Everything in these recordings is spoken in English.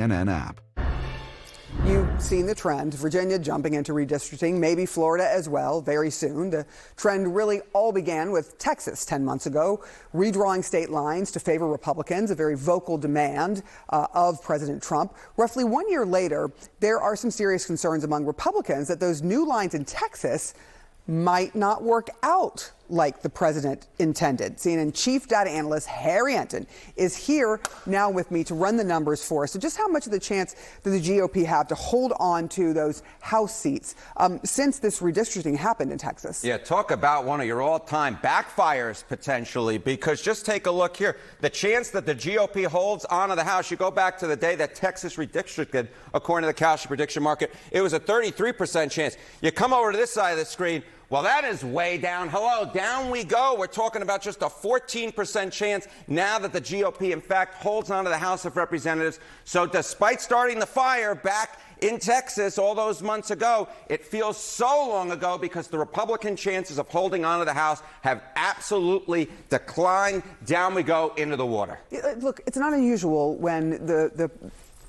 NN app. You've seen the trend, Virginia jumping into redistricting, maybe Florida as well very soon. The trend really all began with Texas 10 months ago, redrawing state lines to favor Republicans, a very vocal demand of President Trump. Roughly 1 year later, there are some serious concerns among Republicans that those new lines in Texas might not work out like the president intended. CNN chief data analyst Harry Enten is here now with me to run the numbers for us. So just how much of the chance does the GOP have to hold on to those House seats since this redistricting happened in Texas? Yeah, talk about one of your all-time backfires potentially, because just take a look here. The chance that the GOP holds on to the House, you go back to the day that Texas redistricted, according to the Cowsher prediction market, it was a 33% chance. You come over to this side of the screen, well, that is way down. Hello, down we go. We're talking about just a 14% chance now that the GOP, in fact, holds on to the House of Representatives. So despite starting the fire back in Texas all those months ago, it feels so long ago because the Republican chances of holding on to the House have absolutely declined. Down we go into the water. Look, it's not unusual when the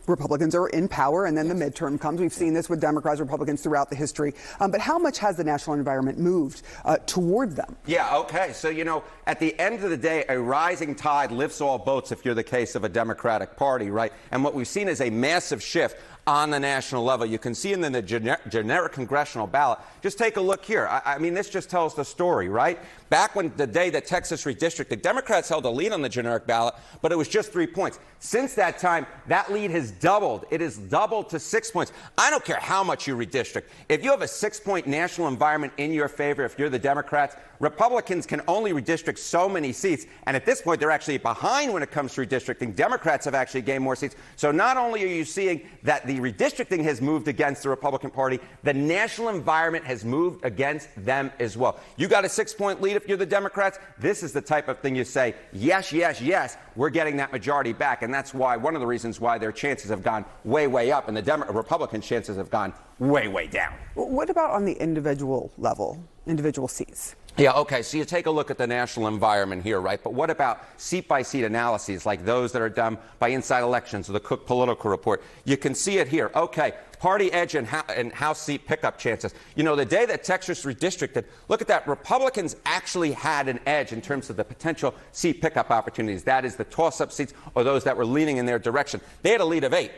Republicans are in power and then the midterm comes. We've seen this with Democrats, Republicans throughout the history. But how much has the national environment moved toward them? Yeah, okay. So, you know, at the end of the day, a rising tide lifts all boats if you're the case of a Democratic Party, right? And what we've seen is a massive shift on the national level. You can see in the generic congressional ballot. Just take a look here. I mean, this just tells the story, right? Back when the day that Texas redistricted, Democrats held a lead on the generic ballot, but it was just 3 points. Since that time, that lead has doubled. It has doubled to 6 points. I don't care how much you redistrict. If you have a 6-point national environment in your favor, if you're the Democrats, Republicans can only redistrict so many seats. And at this point, they're actually behind when it comes to redistricting. Democrats have actually gained more seats. So not only are you seeing that the redistricting has moved against the Republican Party, the national environment has moved against them as well. You got a 6-point lead if you're the Democrats. This is the type of thing you say, yes, yes, yes, we're getting that majority back. And that's why one of the reasons why their chances have gone way, way up and the Republican chances have gone way, way down. What about on the individual level, individual seats? Yeah, okay, so you take a look at the national environment here, right? But what about seat-by-seat analyses like those that are done by Inside Elections or the Cook Political Report? You can see it here. Okay, party edge and House seat pickup chances. You know, the day that Texas redistricted, look at that. Republicans actually had an edge in terms of the potential seat pickup opportunities. That is the toss-up seats or those that were leaning in their direction. They had a lead of 8.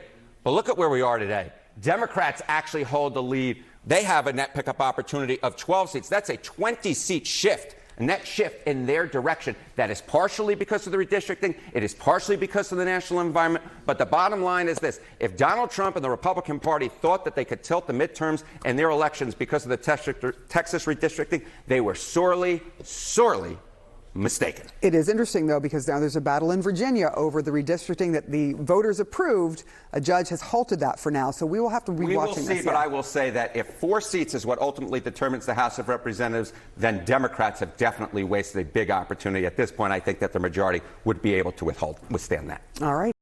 But look at where we are today. Democrats actually hold the lead. They have a net pickup opportunity of 12 seats. That's a 20-seat shift, a net shift in their direction. That is partially because of the redistricting. It is partially because of the national environment. But the bottom line is this. If Donald Trump and the Republican Party thought that they could tilt the midterms and their elections because of the Texas redistricting, they were sorely, sorely mistaken. It is interesting, though, because now there's a battle in Virginia over the redistricting that the voters approved. A judge has halted that for now, so we will have to be watching this. We will see, but I will say that if 4 seats is what ultimately determines the House of Representatives, then Democrats have definitely wasted a big opportunity. At this point, I think that the majority would be able to withstand that. All right.